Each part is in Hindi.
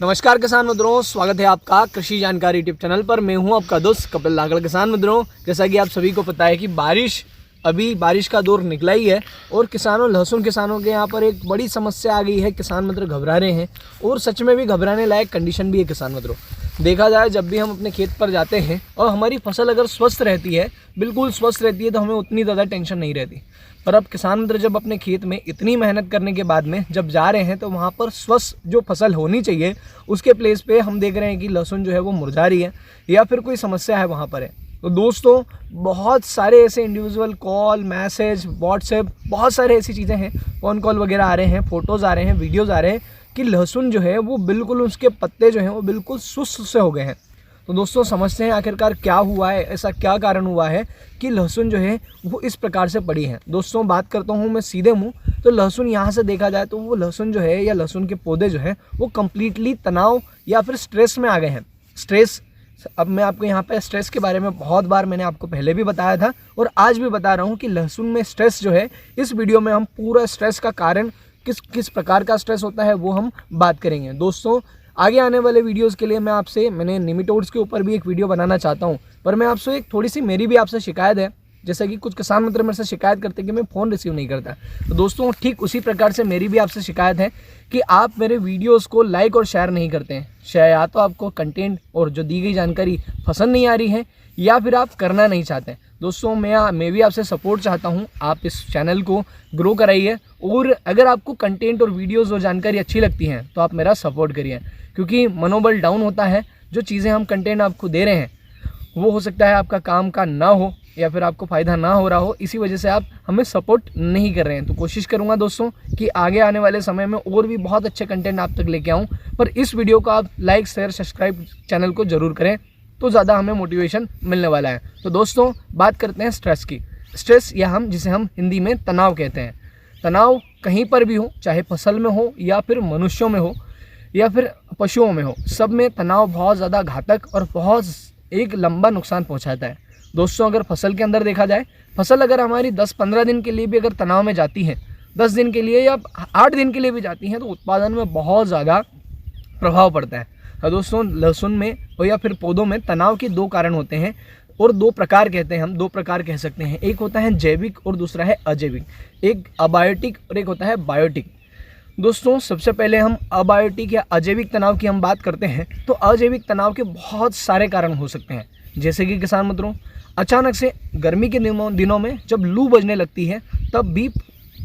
नमस्कार किसान मित्रों, स्वागत है आपका कृषि जानकारी यूट्यूब चैनल पर। मैं हूं आपका दोस्त कपिल लागड़। किसान मित्रों, जैसा कि आप सभी को पता है कि बारिश का दौर निकला ही है और लहसुन किसानों के यहाँ पर एक बड़ी समस्या आ गई है। किसान मित्र घबरा रहे हैं और सच में भी घबराने लायक कंडीशन भी है। किसान मित्रों, देखा जाए जब भी हम अपने खेत पर जाते हैं और हमारी फसल अगर स्वस्थ रहती है, बिल्कुल स्वस्थ रहती है, तो हमें उतनी ज़्यादा टेंशन नहीं रहती। पर अब किसान मित्र जब अपने खेत में इतनी मेहनत करने के बाद में जब जा रहे हैं तो वहाँ पर स्वस्थ जो फसल होनी चाहिए उसके प्लेस पे हम देख रहे हैं कि लहसुन जो है वो मुरझा रही है या फिर कोई समस्या है वहाँ पर है। तो दोस्तों, बहुत सारे ऐसे इंडिविजुअल कॉल, मैसेज, व्हाट्सएप, बहुत सारे ऐसी चीज़ें हैं, फ़ोन कॉल वगैरह आ रहे हैं, फ़ोटोज़ आ रहे हैं, वीडियोज़ आ रहे हैं कि लहसुन जो है वो बिल्कुल, उसके पत्ते जो हैं वो बिल्कुल सुस्त से हो गए हैं। तो दोस्तों, समझते हैं आखिरकार क्या हुआ है, ऐसा क्या कारण हुआ है कि लहसुन जो है वो इस प्रकार से पड़ी है। दोस्तों, बात करता हूँ मैं सीधे मुँह, तो लहसुन यहाँ से देखा जाए तो वो लहसुन जो है या लहसुन के पौधे जो हैं वो कम्प्लीटली तनाव या फिर स्ट्रेस में आ गए हैं। स्ट्रेस, अब मैं आपको यहाँ पे स्ट्रेस के बारे में बहुत बार मैंने आपको पहले भी बताया था और आज भी बता रहा हूँ कि लहसुन में स्ट्रेस जो है, इस वीडियो में हम पूरा स्ट्रेस का कारण, किस प्रकार का स्ट्रेस होता है वो हम बात करेंगे। दोस्तों, आगे आने वाले वीडियोस के लिए मैंने निमेटोड्स के ऊपर भी एक वीडियो बनाना चाहता हूं, पर मैं आपसे एक थोड़ी सी मेरी भी आपसे शिकायत है। जैसा कि कुछ किसान मित्र मेरे से शिकायत करते हैं कि मैं फ़ोन रिसीव नहीं करता, तो दोस्तों ठीक उसी प्रकार से मेरी भी आपसे शिकायत है कि आप मेरे वीडियोस को लाइक और शेयर नहीं करते हैं। या तो आपको कंटेंट और जो दी गई जानकारी पसंद नहीं आ रही है या फिर आप करना नहीं चाहते। दोस्तों, मैं भी आपसे सपोर्ट चाहता हूं, आप इस चैनल को ग्रो कराइए और अगर आपको कंटेंट और वीडियोस और जानकारी अच्छी लगती हैं तो आप मेरा सपोर्ट करिए, क्योंकि मनोबल डाउन होता है। जो चीज़ें हम कंटेंट आपको दे रहे हैं वो हो सकता है आपका काम का ना हो या फिर आपको फ़ायदा ना हो रहा हो, इसी वजह से आप हमें सपोर्ट नहीं कर रहे हैं। तो कोशिश करूँगा दोस्तों कि आगे आने वाले समय में और भी बहुत अच्छे कंटेंट आप तक लेके आऊँ, पर इस वीडियो को आप लाइक, शेयर, सब्सक्राइब चैनल को ज़रूर करें, तो ज़्यादा हमें मोटिवेशन मिलने वाला है। तो दोस्तों, बात करते हैं स्ट्रेस की। स्ट्रेस या जिसे हम हिंदी में तनाव कहते हैं। तनाव कहीं पर भी हो, चाहे फसल में हो या फिर मनुष्यों में हो या फिर पशुओं में हो, सब में तनाव बहुत ज़्यादा घातक और बहुत एक लंबा नुकसान पहुंचाता है। दोस्तों, अगर फसल के अंदर देखा जाए, फसल अगर हमारी 10-15 दिन के लिए भी अगर तनाव में जाती है, 10 दिन के लिए या 8 दिन के लिए भी जाती हैं, तो उत्पादन में बहुत ज़्यादा प्रभाव पड़ता है। तो दोस्तों, लहसुन में और या फिर पौधों में तनाव के 2 कारण होते हैं और 2 प्रकार कहते हैं, हम 2 प्रकार कह सकते हैं। एक होता है जैविक और दूसरा है अजैविक। एक अबायोटिक और एक होता है बायोटिक। दोस्तों, सबसे पहले हम अबायोटिक या अजैविक तनाव की हम बात करते हैं, तो अजैविक तनाव के बहुत सारे कारण हो सकते हैं। जैसे कि किसान मित्रों, अचानक से गर्मी के दिनों में जब लू बजने लगती है, तब भी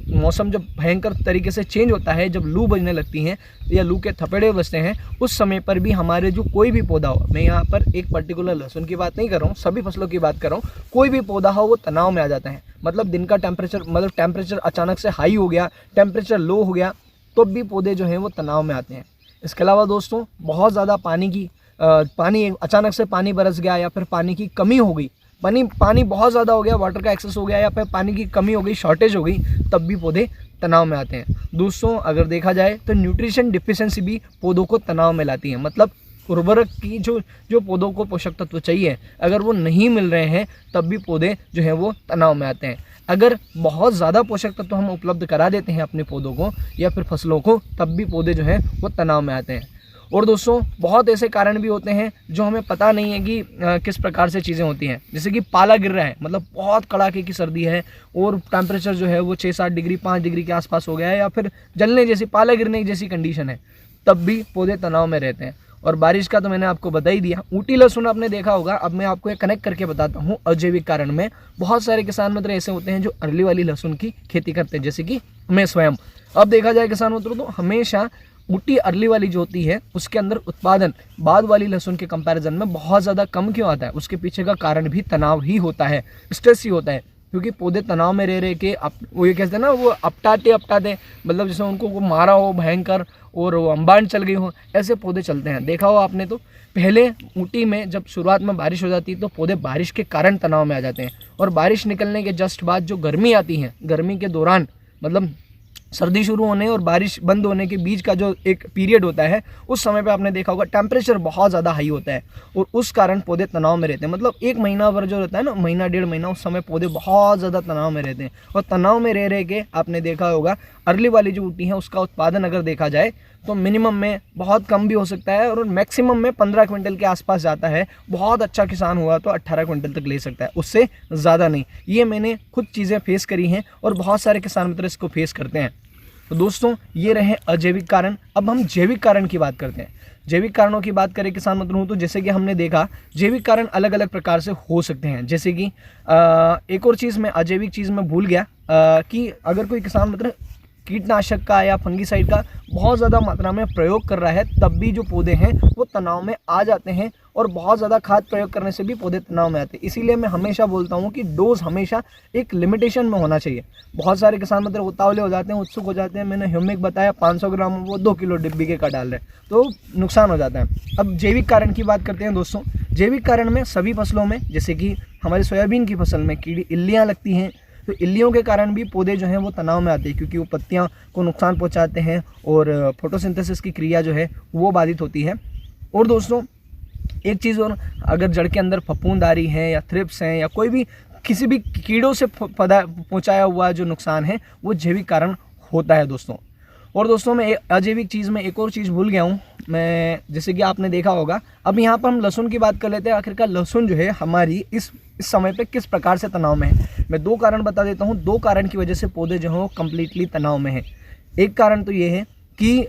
मौसम जब भयंकर तरीके से चेंज होता है, जब लू बजने लगती हैं या लू के थपेड़े बजते हैं, उस समय पर भी हमारे जो कोई भी पौधा हो, मैं यहाँ पर एक पर्टिकुलर लहसुन की बात नहीं कर रहा हूँ, सभी फसलों की बात कर रहा हूँ, कोई भी पौधा हो वो तनाव में आ जाता है। मतलब दिन का टेम्परेचर अचानक से हाई हो गया, टेम्परेचर लो हो गया, तो भी पौधे जो हैं वो तनाव में आते हैं। इसके अलावा दोस्तों, बहुत ज़्यादा पानी अचानक से पानी बरस गया या फिर पानी की कमी हो गई, पानी बहुत ज़्यादा हो गया, वाटर का एक्सेस हो गया या फिर पानी की कमी हो गई, शॉर्टेज हो गई, तब भी पौधे तनाव में आते हैं। दोस्तों, अगर देखा जाए तो न्यूट्रिशन डिफिशिएंसी भी पौधों को तनाव में लाती है। मतलब उर्वरक की जो पौधों को पोषक तत्व चाहिए, अगर वो नहीं मिल रहे हैं तब भी पौधे जो हैं वो तनाव में आते हैं। अगर बहुत ज़्यादा पोषक तत्व हम उपलब्ध करा देते हैं अपने पौधों को या फिर फसलों को, तब भी पौधे जो हैं वो तनाव में आते हैं। और दोस्तों, बहुत ऐसे कारण भी होते हैं जो हमें पता नहीं है कि किस प्रकार से चीज़ें होती हैं। जैसे कि पाला गिर रहा है, मतलब बहुत कड़ाके की सर्दी है और टेम्परेचर जो है वो 6-7 डिग्री, 5 डिग्री के आसपास हो गया है या फिर जलने जैसी, पाला गिरने जैसी कंडीशन है, तब भी पौधे तनाव में रहते हैं। और बारिश का तो मैंने आपको बता ही दिया। ऊटी लहसुन आपने देखा होगा। अब मैं आपको एक कनेक्ट करके बताता हूँ अजैविक कारण में। बहुत सारे किसान मित्र ऐसे होते हैं जो अर्ली वाली लहसुन की खेती करते हैं, जैसे कि मैं स्वयं। अब देखा जाए किसान मित्रों, तो हमेशा ऊटी अर्ली वाली जो होती है उसके अंदर उत्पादन बाद वाली लहसुन के कंपैरिजन में बहुत ज़्यादा कम क्यों आता है? उसके पीछे का कारण भी तनाव ही होता है, स्ट्रेस ही होता है। क्योंकि पौधे तनाव में रह के वो ये कहते हैं ना, वो अपटाते, मतलब जैसे उनको को मारा हो भयंकर और वो अंबान चल गई हो, ऐसे पौधे चलते हैं। देखा हो आपने, तो पहले ऊटी में जब शुरुआत में बारिश हो जाती है तो पौधे बारिश के कारण तनाव में आ जाते हैं, और बारिश निकलने के जस्ट बाद जो गर्मी आती है, गर्मी के दौरान मतलब सर्दी शुरू होने और बारिश बंद होने के बीच का जो एक पीरियड होता है, उस समय पे आपने देखा होगा टेम्परेचर बहुत ज़्यादा हाई होता है और उस कारण पौधे तनाव में रहते हैं। मतलब 1 महीना भर जो रहता है ना, महीना 1.5 महीना, उस समय पौधे बहुत ज़्यादा तनाव में रहते हैं। और तनाव में रह के आपने देखा होगा अर्ली वाली जो ऊटी है उसका उत्पादन अगर देखा जाए तो मिनिमम में बहुत कम भी हो सकता है और मैक्सिमम में 15 क्विंटल के आसपास जाता है। बहुत अच्छा किसान हुआ तो 18 क्विंटल तक ले सकता है, उससे ज़्यादा नहीं। ये मैंने खुद चीज़ें फेस करी हैं और बहुत सारे किसान मित्र इसको फेस करते हैं। तो दोस्तों ये रहे अजैविक कारण। अब हम जैविक कारण की बात करते हैं। जैविक कारणों की बात करें किसान मित्रों तो जैसे कि हमने देखा जैविक कारण अलग अलग प्रकार से हो सकते हैं। जैसे कि एक और चीज़ मैं अजैविक चीज़ में भूल गया कि अगर कोई किसान मित्र कीटनाशक का या फंगीसाइड का बहुत ज़्यादा मात्रा में प्रयोग कर रहा है तब भी जो पौधे हैं वो तनाव में आ जाते हैं और बहुत ज़्यादा खाद प्रयोग करने से भी पौधे तनाव में आते हैं। इसीलिए मैं हमेशा बोलता हूँ कि डोज हमेशा एक लिमिटेशन में होना चाहिए। बहुत सारे किसान मतलब उतावले हो जाते हैं, उत्सुक हो जाते हैं। मैंने ह्यूमिक बताया 500 ग्राम वो 2 किलो डिब्बी के का डाल रहे हैं तो नुकसान हो जाता है। अब जैविक कारण की बात करते हैं दोस्तों। जैविक कारण में सभी फसलों में जैसे कि हमारे सोयाबीन की फसल में कीड़ी इल्लियाँ लगती हैं तो इल्लियों के कारण भी पौधे जो हैं वो तनाव में आते हैं क्योंकि वो पत्तियां को नुकसान पहुंचाते हैं और फोटोसिंथेसिस की क्रिया जो है वो बाधित होती है। और दोस्तों एक चीज़ और, अगर जड़ के अंदर फफूंददारी है या थ्रिप्स हैं या कोई भी किसी भी कीड़ों से पहुंचाया हुआ जो नुकसान है वो जैविक कारण होता है दोस्तों। और दोस्तों मैं अजैविक चीज़ में एक और चीज़ भूल गया हूँ मैं, जैसे कि आपने देखा होगा। अब यहाँ पर हम लहसुन की बात कर लेते हैं। आखिरकार लहसुन जो है हमारी इस समय पे किस प्रकार से तनाव में है, मैं 2 कारण बता देता हूँ। 2 कारण की वजह से पौधे जो हैं वो कम्प्लीटली तनाव में है। एक कारण तो ये है कि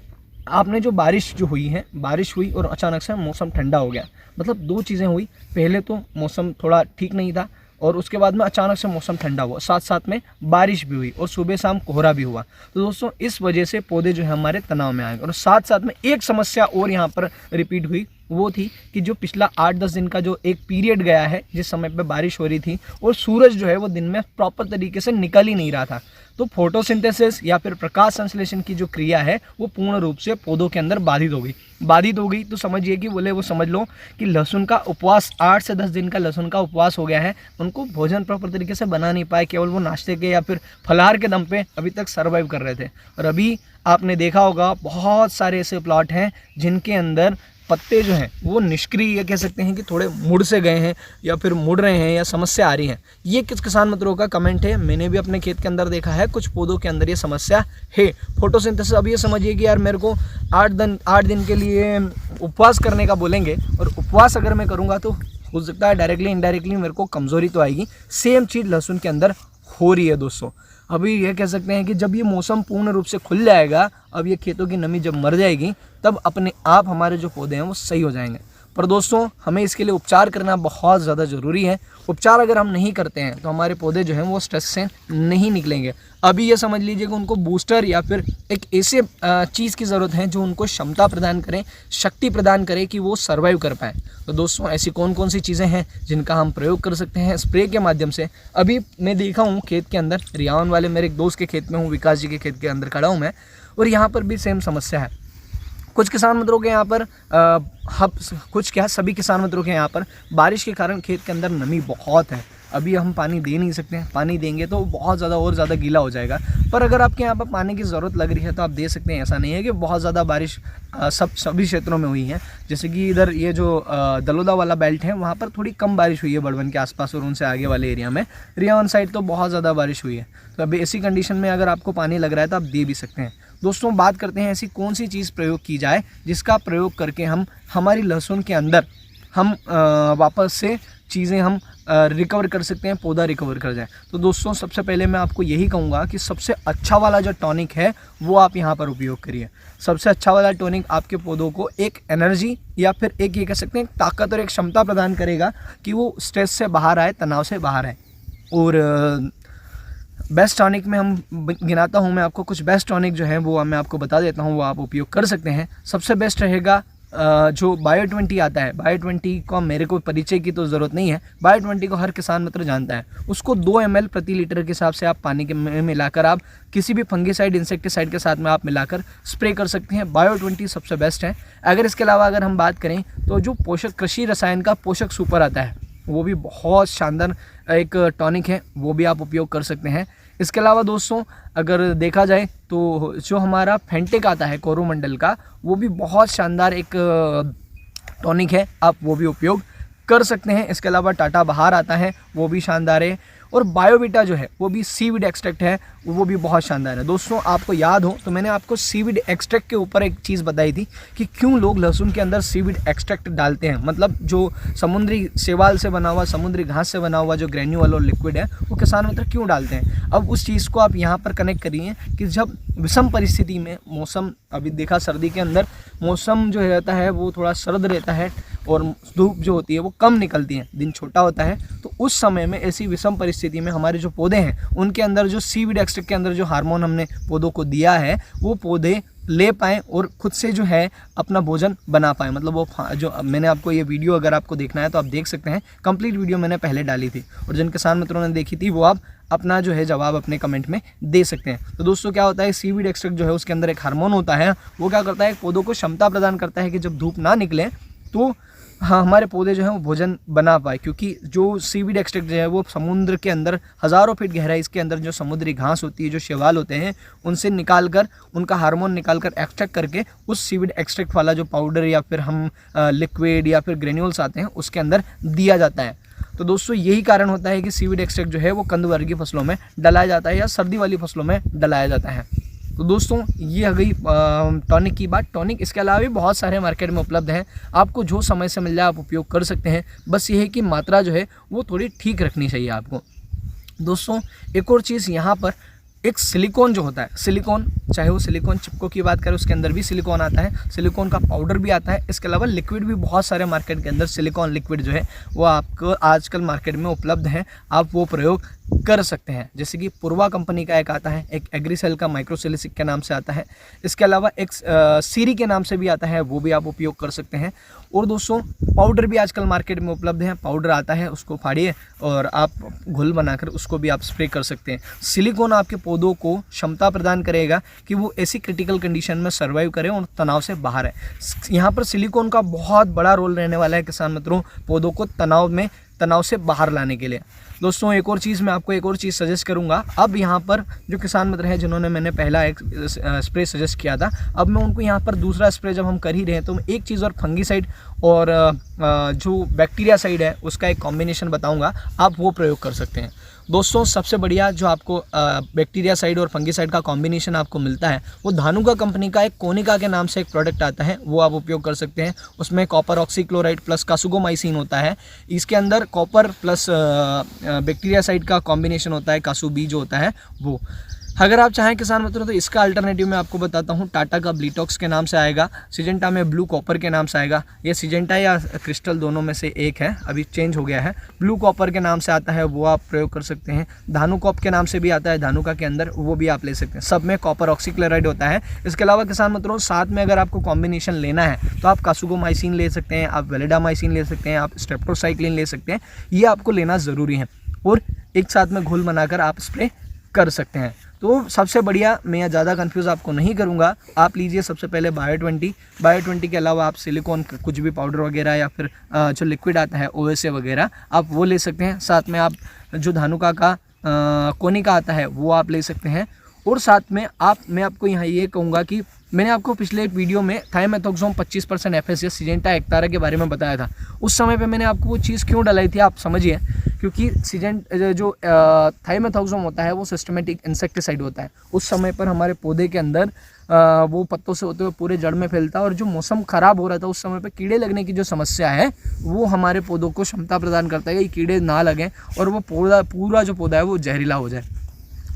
आपने जो बारिश जो हुई है, बारिश हुई और अचानक से मौसम ठंडा हो गया। मतलब 2 चीज़ें हुई, पहले तो मौसम थोड़ा ठीक नहीं था और उसके बाद में अचानक से मौसम ठंडा हुआ, साथ साथ में बारिश भी हुई और सुबह शाम कोहरा भी हुआ। तो दोस्तों इस वजह से पौधे जो है हमारे तनाव में आएंगे। और साथ साथ में एक समस्या और यहाँ पर रिपीट हुई, वो थी कि जो पिछला 8-10 दिन का जो एक पीरियड गया है जिस समय पे बारिश हो रही थी और सूरज जो है वो दिन में प्रॉपर तरीके से निकल ही नहीं रहा था, तो फोटोसिंथेसिस या फिर प्रकाश संश्लेषण की जो क्रिया है वो पूर्ण रूप से पौधों के अंदर बाधित हो गई। तो समझिए कि बोले वो समझ लो कि लहसुन का उपवास 8 से 10 दिन का लहसुन का उपवास हो गया है। उनको भोजन प्रॉपर तरीके से बना नहीं पाए, केवल वो नाश्ते के या फिर फलाहार के दम पे अभी तक सर्वाइव कर रहे थे। और अभी आपने देखा होगा बहुत सारे ऐसे प्लॉट हैं जिनके अंदर पत्ते जो हैं वो निष्क्रिय, ये कह सकते हैं कि थोड़े मुड़ से गए हैं या फिर मुड़ रहे हैं या समस्या आ रही है। ये किस किसान मित्रों का कमेंट है, मैंने भी अपने खेत के अंदर देखा है, कुछ पौधों के अंदर ये समस्या है। फोटोसिंथेसिस, अब ये समझिए कि यार मेरे को 8 दिन के लिए उपवास करने का बोलेंगे और उपवास अगर मैं करूँगा तो हो सकता है डायरेक्टली इनडायरेक्टली मेरे को कमज़ोरी तो आएगी। सेम चीज़ लहसुन के अंदर हो रही है दोस्तों। अभी ये कह सकते हैं कि जब ये मौसम पूर्ण रूप से खुल जाएगा, अब ये खेतों की नमी जब मर जाएगी तब अपने आप हमारे जो पौधे हैं वो सही हो जाएंगे। पर दोस्तों हमें इसके लिए उपचार करना बहुत ज़्यादा ज़रूरी है। उपचार अगर हम नहीं करते हैं तो हमारे पौधे जो हैं वो स्ट्रेस से नहीं निकलेंगे। अभी ये समझ लीजिए कि उनको बूस्टर या फिर एक ऐसे चीज़ की ज़रूरत है जो उनको क्षमता प्रदान करे, शक्ति प्रदान करे कि वो सर्वाइव कर पाए। तो दोस्तों ऐसी कौन कौन सी चीज़ें हैं जिनका हम प्रयोग कर सकते हैं स्प्रे के माध्यम से। अभी मैं देखा हूँ खेत के अंदर, रियावन वाले मेरे एक दोस्त के खेत में हूँ, विकास जी के खेत के अंदर खड़ा हूँ मैं, और यहाँ पर भी सेम समस्या है। कुछ किसान मित्रों के यहाँ पर सभी किसान मित्रों के यहाँ पर बारिश के कारण खेत के अंदर नमी बहुत है। अभी हम पानी दे नहीं सकते हैं, पानी देंगे तो बहुत ज़्यादा और ज़्यादा गीला हो जाएगा। पर अगर आपके यहाँ पर पानी की ज़रूरत लग रही है तो आप दे सकते हैं। ऐसा नहीं है कि बहुत ज़्यादा बारिश सभी क्षेत्रों में हुई है। जैसे कि इधर ये जो दलोदा वाला बेल्ट है वहाँ पर थोड़ी कम बारिश हुई है बड़वन के आसपास और उनसे आगे वाले एरिया में। रियावन साइड तो बहुत ज़्यादा बारिश हुई है। तो अभी ऐसी कंडीशन में अगर आपको पानी लग रहा है तो आप दे भी सकते हैं। दोस्तों बात करते हैं ऐसी कौन सी चीज़ प्रयोग की जाए जिसका प्रयोग करके हम हमारी लहसुन के अंदर हम वापस से चीज़ें हम रिकवर कर सकते हैं, पौधा रिकवर कर जाए। तो दोस्तों सबसे पहले मैं आपको यही कहूँगा कि सबसे अच्छा वाला जो टॉनिक है वो आप यहाँ पर उपयोग करिए। सबसे अच्छा वाला टॉनिक आपके पौधों को एक एनर्जी या फिर एक ये कह सकते हैं ताकत और एक क्षमता प्रदान करेगा कि वो स्ट्रेस से बाहर आए, तनाव से बाहर आए। और बेस्ट टॉनिक में हम गिनाता हूँ मैं आपको कुछ बेस्ट टॉनिक जो है वो मैं आपको बता देता हूँ, वो आप उपयोग कर सकते हैं। सबसे बेस्ट रहेगा जो बायो20 आता है। बायो20 को मेरे को परिचय की तो ज़रूरत नहीं है, बायो20 को हर किसान मित्र जानता है। उसको 2 ml प्रति लीटर के हिसाब से आप पानी के में मिलाकर आप किसी भी फंगीसाइड इंसेक्टिसाइड के साथ में आप मिलाकर स्प्रे कर सकते हैं। बायो20 सबसे बेस्ट है। अगर इसके अलावा अगर हम बात करें तो जो पोषक कृषि रसायन का पोषक सुपर आता है वो भी बहुत शानदार एक टॉनिक है, वो भी आप उपयोग कर सकते हैं। इसके अलावा दोस्तों अगर देखा जाए तो जो हमारा फेंटेक आता है कोरोमंडल का, वो भी बहुत शानदार एक टॉनिक है, आप वो भी उपयोग कर सकते हैं। इसके अलावा टाटा बहार आता है, वो भी शानदार है। और बायोवीटा जो है वो भी सीवीड एक्सट्रैक्ट है, वो भी बहुत शानदार है। दोस्तों आपको याद हो तो मैंने आपको सीवीड एक्सट्रैक्ट के ऊपर एक चीज़ बताई थी कि क्यों लोग लहसुन के अंदर सीवीड एक्सट्रैक्ट डालते हैं, मतलब जो समुद्री शैवाल से बना हुआ, समुद्री घास से बना हुआ जो ग्रेन्यूल और लिक्विड है वो किसान मित्र क्यों डालते हैं। अब उस चीज़ को आप यहाँ पर कनेक्ट करिए कि जब विषम परिस्थिति में मौसम, अभी देखा सर्दी के अंदर मौसम जो रहता है वो थोड़ा सर्द रहता है और धूप जो होती है वो कम निकलती है, दिन छोटा होता है, तो उस समय में ऐसी विषम परिस्थिति में हमारे जो पौधे हैं उनके अंदर जो सीवीड एक्सट्रैक्ट के अंदर जो हार्मोन हमने पौधों को दिया है वो पौधे ले पाएँ और खुद से जो है अपना भोजन बना पाएँ। मतलब वो जो मैंने आपको ये वीडियो अगर आपको देखना है तो आप देख सकते हैं, कंप्लीट वीडियो मैंने पहले डाली थी और जिन किसान मित्रों ने देखी थी वो आप अपना जो है जवाब अपने कमेंट में दे सकते हैं। तो दोस्तों क्या होता है, सीवीड एक्सट्रैक्ट जो है उसके अंदर एक हार्मोन होता है, वो क्या करता है पौधों को क्षमता प्रदान करता है कि जब धूप ना निकले तो हाँ हमारे पौधे जो हैं वो भोजन बना पाए, क्योंकि जो सीवीड एक्सट्रैक्ट जो है वो समुद्र के अंदर हज़ारों फीट गहराई इसके अंदर जो समुद्री घास होती है, जो शैवाल होते हैं उनसे निकाल कर, उनका हार्मोन निकाल कर एक्सट्रैक्ट करके उस सीवीड एक्सट्रैक्ट वाला जो पाउडर या फिर हम लिक्विड या फिर ग्रेन्यूल्स आते हैं उसके अंदर दिया जाता है। तो दोस्तों यही कारण होता है कि सीवीड एक्सट्रैक्ट जो है वो कंद वर्गीय फसलों में डलाया जाता है या सर्दी वाली फसलों में डलाया जाता है। तो दोस्तों ये आ गई टॉनिक की बात। टॉनिक इसके अलावा भी बहुत सारे मार्केट में उपलब्ध हैं, आपको जो समय से मिल जाए आप उपयोग कर सकते हैं, बस ये है कि मात्रा जो है वो थोड़ी ठीक रखनी चाहिए आपको। दोस्तों एक और चीज़ यहाँ पर, एक सिलिकॉन जो होता है, सिलिकॉन चाहे वो सिलिकॉन चिपको की बात करें उसके अंदर भी सिलिकॉन आता है, सिलिकॉन का पाउडर भी आता है, इसके अलावा लिक्विड भी बहुत सारे मार्केट के अंदर सिलिकॉन लिक्विड जो है वो आपको आजकल मार्केट में उपलब्ध है, आप वो प्रयोग कर सकते हैं। जैसे कि पूर्वा कंपनी का एक आता है, एक एग्रीसेल का माइक्रोसिलिसिक के नाम से आता है, इसके अलावा एक सीरी के नाम से भी आता है, वो भी आप उपयोग कर सकते हैं। और दोस्तों पाउडर भी आजकल मार्केट में उपलब्ध है, पाउडर आता है उसको फाड़िए और आप घुल बनाकर उसको भी आप स्प्रे कर सकते हैं। सिलिकॉन आपके पौधों को क्षमता प्रदान करेगा कि वो ऐसी क्रिटिकल कंडीशन में सर्वाइव करें और तनाव से बाहर है। यहाँ पर सिलिकॉन का बहुत बड़ा रोल रहने वाला है किसान मित्रों, पौधों को तनाव से बाहर लाने के लिए। दोस्तों एक और चीज़ मैं आपको एक और चीज़ सजेस्ट करूंगा। अब यहाँ पर जो किसान मित्र हैं जिन्होंने मैंने पहला एक स्प्रे सजेस्ट किया था, अब मैं उनको यहाँ पर दूसरा स्प्रे जब हम कर ही रहे हैं तो मैं एक चीज़ और फंगीसाइड और जो बैक्टीरिया साइड है उसका एक कॉम्बिनेशन बताऊंगा, आप वो प्रयोग कर सकते हैं। दोस्तों सबसे बढ़िया जो आपको बैक्टीरिया साइड और फंगीसाइड का कॉम्बिनेशन आपको मिलता है वो धानुका कंपनी का एक कोनिका के नाम से एक प्रोडक्ट आता है, वो आप उपयोग कर सकते हैं। उसमें कॉपर ऑक्सीक्लोराइड प्लस कासुगोमाइसिन होता है, इसके अंदर कॉपर प्लस बैक्टीरिया साइड का कॉम्बिनेशन होता है, कासु बी जो होता है वो। अगर आप चाहें किसान मित्रों तो इसका अल्टरनेटिव मैं आपको बताता हूँ, टाटा का ब्लीटॉक्स के नाम से आएगा, सिजेंटा में ब्लू कॉपर के नाम से आएगा, ये सिजेंटा या क्रिस्टल दोनों में से एक है, अभी चेंज हो गया है, ब्लू कॉपर के नाम से आता है वो आप प्रयोग कर सकते हैं। धानुकॉप के नाम से भी आता है धानुका के अंदर, वो भी आप ले सकते हैं, सब में कॉपर ऑक्सीक्लोराइड होता है। इसके अलावा किसान मित्रों साथ में अगर आपको कॉम्बिनेशन लेना है तो आप कासुगोमाइसिन ले सकते हैं, आप वेलिडामाइसिन ले सकते हैं, आप स्ट्रेप्टोसाइक्लिन ले सकते हैं, ये आपको लेना ज़रूरी है और एक साथ में घुल बनाकर आप स्प्रे कर सकते हैं। तो सबसे बढ़िया, मैं ज़्यादा कंफ्यूज आपको नहीं करूँगा, आप लीजिए सबसे पहले बायो20 के अलावा आप सिलिकॉन कुछ भी पाउडर वगैरह या फिर जो लिक्विड आता है OSA वगैरह आप वो ले सकते हैं। साथ में आप जो धानुका का कोनिका आता है वो आप ले सकते हैं। और साथ में मैं आपको यहाँ ये कहूँगा कि मैंने आपको पिछले एक वीडियो में थाइमेथोक्सोम 25% FS या सिजेंटा एक्तारा के बारे में बताया था, उस समय पे मैंने आपको वो चीज़ क्यों डलाई थी आप समझिए, क्योंकि जो थाइमेथोक्सोम होता है वो सिस्टमेटिक इंसेक्टिसाइड होता है, उस समय पर हमारे पौधे के अंदर वो पत्तों से होते हुए पूरे जड़ में फैलता है और जो मौसम ख़राब हो रहा था उस समय पर कीड़े लगने की जो समस्या है वो हमारे पौधों को क्षमता प्रदान करता है कि कीड़े ना लगें और वो पूरा जो पौधा है वो जहरीला हो जाए।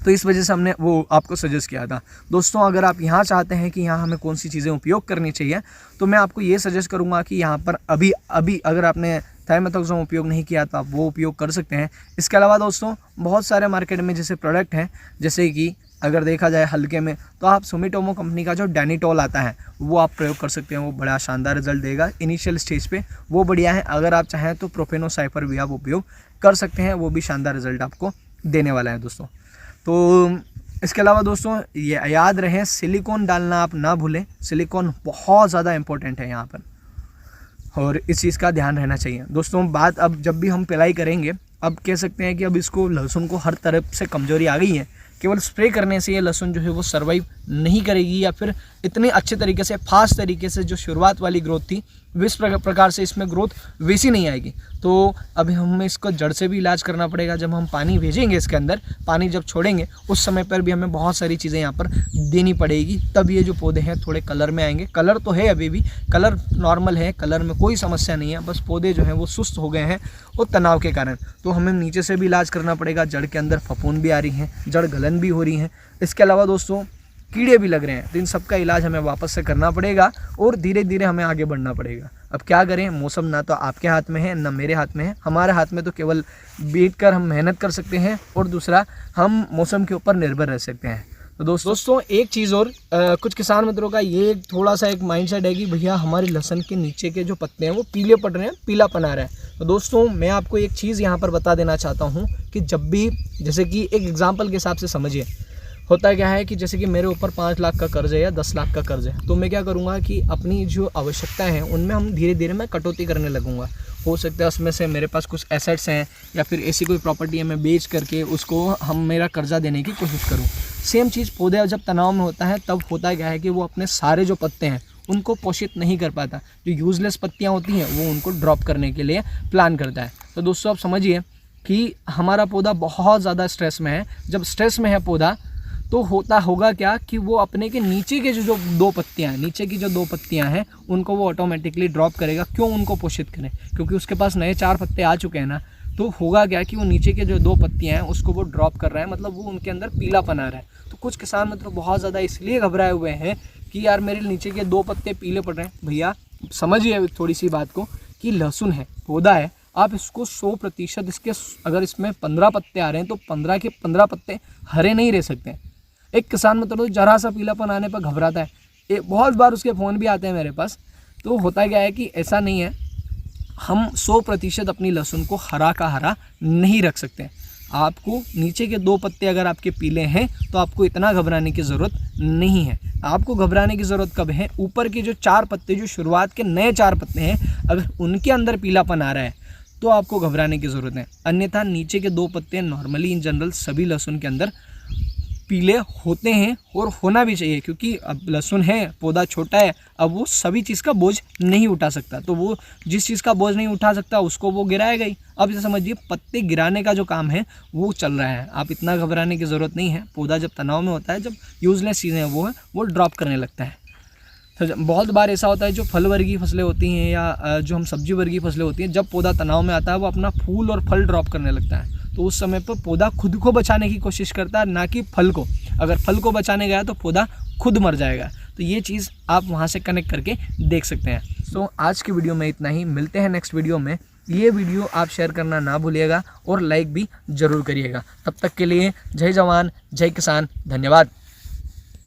तो इस वजह से हमने वो आपको सजेस्ट किया था। दोस्तों अगर आप यहाँ चाहते हैं कि यहाँ हमें कौन सी चीज़ें उपयोग करनी चाहिए तो मैं आपको ये सजेस्ट करूँगा कि यहाँ पर अभी अगर आपने थाइमेथोक्सोम उपयोग नहीं किया तो आप वो उपयोग कर सकते हैं। इसके अलावा दोस्तों बहुत सारे मार्केट में जैसे प्रोडक्ट हैं, जैसे कि अगर देखा जाए हल्के में तो आप सुमिटोमो कंपनी का जो डैनिटोल आता है वो आप प्रयोग कर सकते हैं, वो बड़ा शानदार रिजल्ट देगा इनिशियल स्टेज पे, वो बढ़िया है। अगर आप चाहें तो प्रोफेनोसाइफर भी आप उपयोग कर सकते हैं, वो भी शानदार रिजल्ट आपको देने वाला है दोस्तों। तो इसके अलावा दोस्तों ये याद रहे सिलिकॉन डालना आप ना भूलें, सिलिकॉन बहुत ज़्यादा इम्पोर्टेंट है यहाँ पर और इस चीज़ का ध्यान रहना चाहिए। दोस्तों बात अब जब भी हम पिलाई करेंगे, अब कह सकते हैं कि अब इसको लहसुन को हर तरफ से कमजोरी आ गई है केवल स्प्रे करने से ये लहसुन जो है वो सर्वाइव नहीं करेगी, या फिर इतने अच्छे तरीके से फास्ट तरीके से जो शुरुआत वाली ग्रोथ थी इस प्रकार से इसमें ग्रोथ वैसी नहीं आएगी। तो अभी हमें इसको जड़ से भी इलाज करना पड़ेगा। जब हम पानी भेजेंगे इसके अंदर, पानी जब छोड़ेंगे उस समय पर भी हमें बहुत सारी चीज़ें यहाँ पर देनी पड़ेगी, तब ये जो पौधे हैं थोड़े कलर में आएंगे। कलर तो है, अभी भी कलर नॉर्मल है, कलर में कोई समस्या नहीं है, बस पौधे जो हैं वो सुस्त हो गए हैं और तनाव के कारण। तो हमें नीचे से भी इलाज करना पड़ेगा। जड़ के अंदर फफूंद भी आ रही हैं, जड़ गलन भी हो रही हैं, इसके अलावा दोस्तों कीड़े भी लग रहे हैं। तो इन सब का इलाज हमें वापस से करना पड़ेगा और धीरे धीरे हमें आगे बढ़ना पड़ेगा। अब क्या करें, मौसम ना तो आपके हाथ में है ना मेरे हाथ में है। हमारे हाथ में तो केवल बैठ कर हम मेहनत कर सकते हैं, और दूसरा हम मौसम के ऊपर निर्भर रह सकते हैं। तो दोस्तों एक चीज़ और, कुछ किसान मित्रों का ये थोड़ा सा एक माइंडसेट है कि भैया हमारे लहसुन के नीचे के जो पत्ते हैं वो पीले पड़ रहे हैं, पीलापन आ रहा है। तो दोस्तों मैं आपको एक चीज़ यहाँ पर बता देना चाहता हूँ कि जब भी, जैसे कि एक एग्जाम्पल के हिसाब से समझिए, होता क्या है कि जैसे कि मेरे ऊपर 5 लाख का कर्ज है या 10 लाख का कर्ज है, तो मैं क्या करूँगा कि अपनी जो आवश्यकता है उनमें हम धीरे धीरे मैं कटौती करने लगूंगा। हो सकता है उसमें से मेरे पास कुछ एसेट्स हैं या फिर ऐसी कोई प्रॉपर्टी है, मैं बेच करके उसको हम मेरा कर्जा देने की कोशिश करूँ। सेम चीज़ पौधा जब तनाव में होता है तब होता क्या है कि वो अपने सारे जो पत्ते हैं उनको पोषित नहीं कर पाता। जो यूजलेस पत्तियाँ होती हैं वो उनको ड्रॉप करने के लिए प्लान करता है। तो दोस्तों आप समझिए कि हमारा पौधा बहुत ज़्यादा स्ट्रेस में है। जब स्ट्रेस में है पौधा तो होगा क्या कि वो अपने के नीचे के जो 2 पत्तियाँ हैं, नीचे की जो 2 पत्तियाँ हैं उनको वो ऑटोमेटिकली ड्रॉप करेगा। क्यों उनको पोषित करें, क्योंकि उसके पास नए 4 पत्ते आ चुके हैं ना। तो होगा क्या कि वो नीचे के जो 2 पत्तियाँ हैं उसको वो ड्रॉप कर रहा है, मतलब वो उनके अंदर पीलापन आ रहा है। तो कुछ किसान मतलब बहुत ज़्यादा इसलिए घबराए हुए हैं कि यार मेरे नीचे के 2 पत्ते पीले पड़ रहे हैं। भैया समझिए थोड़ी सी बात को कि लहसुन है, पौधा है, आप इसको 100% इसके, अगर इसमें 15 पत्ते आ रहे हैं तो 15 के 15 पत्ते हरे नहीं रह सकते हैं। एक किसान मतलब जरा सा पीलापन आने पर घबराता है। बहुत बार उसके फ़ोन भी आते हैं मेरे पास। तो होता क्या है कि ऐसा नहीं है, हम 100% अपनी लहसुन को हरा का हरा नहीं रख सकते। आपको नीचे के 2 पत्ते अगर आपके पीले हैं तो आपको इतना घबराने की ज़रूरत नहीं है। आपको घबराने की ज़रूरत कब है, ऊपर के जो 4 पत्ते, जो शुरुआत के नए 4 पत्ते हैं, अगर उनके अंदर पीलापन आ रहा है तो आपको घबराने की ज़रूरत है। अन्यथा नीचे के 2 पत्ते नॉर्मली इन जनरल सभी लहसुन के अंदर पीले होते हैं और होना भी चाहिए, क्योंकि अब लहसुन है, पौधा छोटा है, अब वो सभी चीज़ का बोझ नहीं उठा सकता। तो वो जिस चीज़ का बोझ नहीं उठा सकता उसको वो गिराएगा ही। अब जैसे समझिए पत्ते गिराने का जो काम है वो चल रहा है, आप इतना घबराने की ज़रूरत नहीं है। पौधा जब तनाव में होता है, जब यूजलेस चीज़ें वो ड्रॉप करने लगता है। तो बहुत बार ऐसा होता है जो फल वर्गीय फसलें होती हैं या जो हम सब्जी वर्गीय फसलें होती हैं, जब पौधा तनाव में आता है वो अपना फूल और फल ड्रॉप करने लगता है। तो उस समय पर पौधा खुद को बचाने की कोशिश करता है, ना कि फल को। अगर फल को बचाने गया तो पौधा खुद मर जाएगा। तो ये चीज़ आप वहाँ से कनेक्ट करके देख सकते हैं। तो आज की वीडियो में इतना ही, मिलते हैं नेक्स्ट वीडियो में। ये वीडियो आप शेयर करना ना भूलिएगा और लाइक भी ज़रूर करिएगा। तब तक के लिए जय जवान जय किसान, धन्यवाद।